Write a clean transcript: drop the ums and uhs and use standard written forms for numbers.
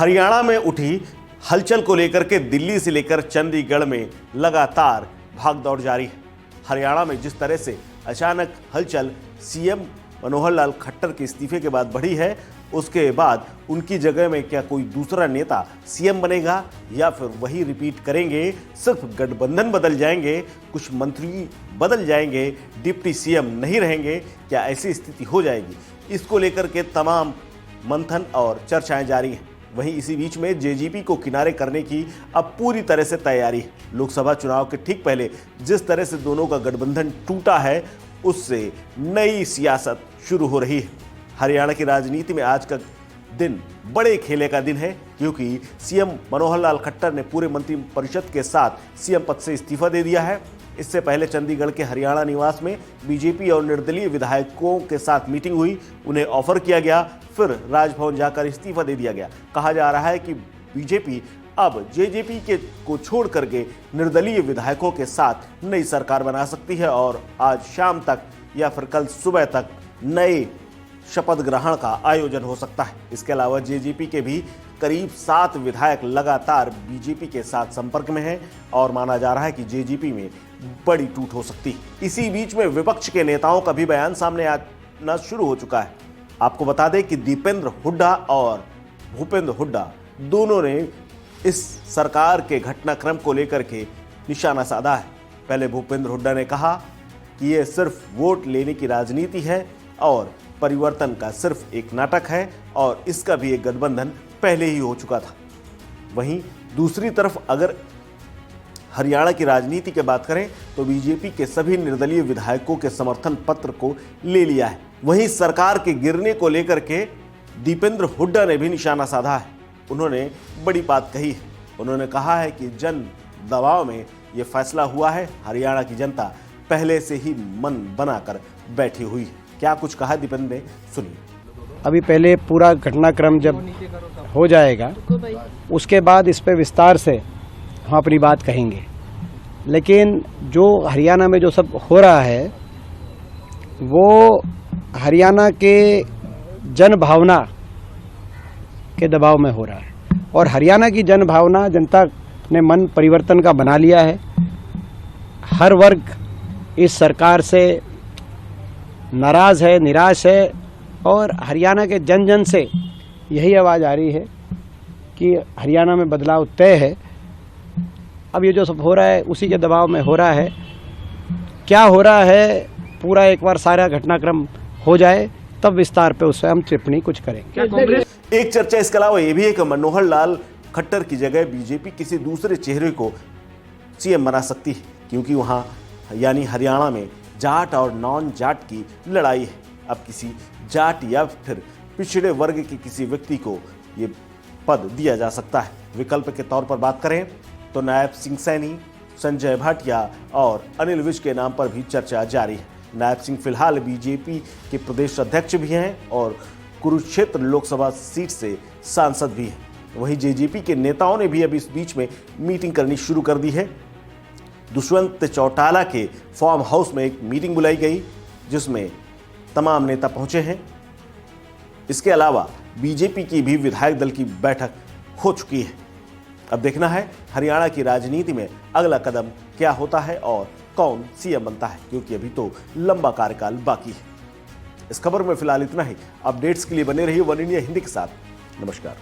हरियाणा में उठी हलचल को लेकर के दिल्ली से लेकर चंडीगढ़ में लगातार भागदौड़ जारी है। हरियाणा में जिस तरह से अचानक हलचल सीएम मनोहर लाल खट्टर के इस्तीफे के बाद बढ़ी है, उसके बाद उनकी जगह में क्या कोई दूसरा नेता सीएम बनेगा या फिर वही रिपीट करेंगे, सिर्फ गठबंधन बदल जाएंगे, कुछ मंत्री बदल जाएंगे, डिप्टी सीएम नहीं रहेंगे, क्या ऐसी स्थिति हो जाएगी? इसको लेकर के तमाम मंथन और चर्चाएं जारी हैं। वहीं इसी बीच में जेजेपी को किनारे करने की अब पूरी तरह से तैयारी है। लोकसभा चुनाव के ठीक पहले जिस तरह से दोनों का गठबंधन टूटा है, उससे नई सियासत शुरू हो रही है। हरियाणा की राजनीति में आज का दिन बड़े खेले का दिन है, क्योंकि सीएम मनोहर लाल खट्टर ने पूरे मंत्रिपरिषद के साथ सीएम पद से इस्तीफा दे दिया है। इससे पहले चंडीगढ़ के हरियाणा निवास में बीजेपी और निर्दलीय विधायकों के साथ मीटिंग हुई, उन्हें ऑफर किया गया, फिर राजभवन जाकर इस्तीफा दे दिया गया। कहा जा रहा है कि बीजेपी अब जेजेपी के को छोड़ करके निर्दलीय विधायकों के साथ नई सरकार बना सकती है और आज शाम तक या फिर कल सुबह तक नए शपथ ग्रहण का आयोजन हो सकता है। इसके अलावा जेजेपी के भी करीब 7 विधायक लगातार बीजेपी के साथ संपर्क में हैं और माना जा रहा है कि जेजेपी में बड़ी टूट हो सकती है। इसी बीच में विपक्ष के नेताओं का भी बयान सामने आना शुरू हो चुका है। आपको बता दें कि दीपेंद्र हुड्डा और भूपेंद्र हुड्डा दोनों ने इस सरकार के घटनाक्रम को लेकर के निशाना साधा है। पहले भूपेंद्र हुड्डा ने कहा कि यह सिर्फ वोट लेने की राजनीति है और परिवर्तन का सिर्फ एक नाटक है और इसका भी एक गठबंधन पहले ही हो चुका था। वहीं दूसरी तरफ अगर हरियाणा की राजनीति की बात करें तो बीजेपी के सभी निर्दलीय विधायकों के समर्थन पत्र को ले लिया है। वहीं सरकार के गिरने को लेकर के दीपेंद्र हुड्डा ने भी निशाना साधा है। उन्होंने बड़ी बात कही है। उन्होंने कहा है कि जन दबाव में ये फैसला हुआ है, हरियाणा की जनता पहले से ही मन बनाकर बैठी हुई है। क्या कुछ कहा दीपेंद्र ने, सुनिए। अभी पहले पूरा घटनाक्रम जब हो जाएगा उसके बाद इस पे विस्तार से हम अपनी बात कहेंगे। लेकिन जो हरियाणा में जो सब हो रहा है वो हरियाणा के जन भावना के दबाव में हो रहा है और हरियाणा की जन भावना, जनता ने मन परिवर्तन का बना लिया है। हर वर्ग इस सरकार से नाराज है, निराश है और हरियाणा के जन जन से यही आवाज़ आ रही है कि हरियाणा में बदलाव तय है। अब ये जो सब हो रहा है उसी के दबाव में हो रहा है। क्या हो रहा है पूरा एक बार सारा घटनाक्रम हो जाए तब विस्तार पे उससे हम टिप्पणी कुछ करेंगे। एक चर्चा इसके अलावा ये भी है कि मनोहर लाल खट्टर की जगह बीजेपी किसी दूसरे चेहरे को सीएम बना सकती है, क्योंकि वहां यानी हरियाणा में जाट और नॉन जाट की लड़ाई है। अब किसी जाट या फिर पिछड़े वर्ग के किसी व्यक्ति को ये पद दिया जा सकता है। विकल्प के तौर पर बात करें तो नायब सिंह सैनी, संजय भाटिया और अनिल विज के नाम पर भी चर्चा जारी है। नायब सिंह फिलहाल बीजेपी के प्रदेश अध्यक्ष भी हैं और कुरुक्षेत्र लोकसभा सीट से सांसद भी हैं। वहीं जेजेपी के नेताओं ने भी अभी इस बीच में मीटिंग करनी शुरू कर दी है। दुष्यंत चौटाला के फार्म हाउस में एक मीटिंग बुलाई गई जिसमें तमाम नेता पहुंचे हैं। इसके अलावा बीजेपी की भी विधायक दल की बैठक हो चुकी है। अब देखना है हरियाणा की राजनीति में अगला कदम क्या होता है और कौन सीएम बनता है, क्योंकि अभी तो लंबा कार्यकाल बाकी है। इस खबर में फिलहाल इतना ही। अपडेट्स के लिए बने रहिए वन इंडिया हिंदी के साथ। नमस्कार।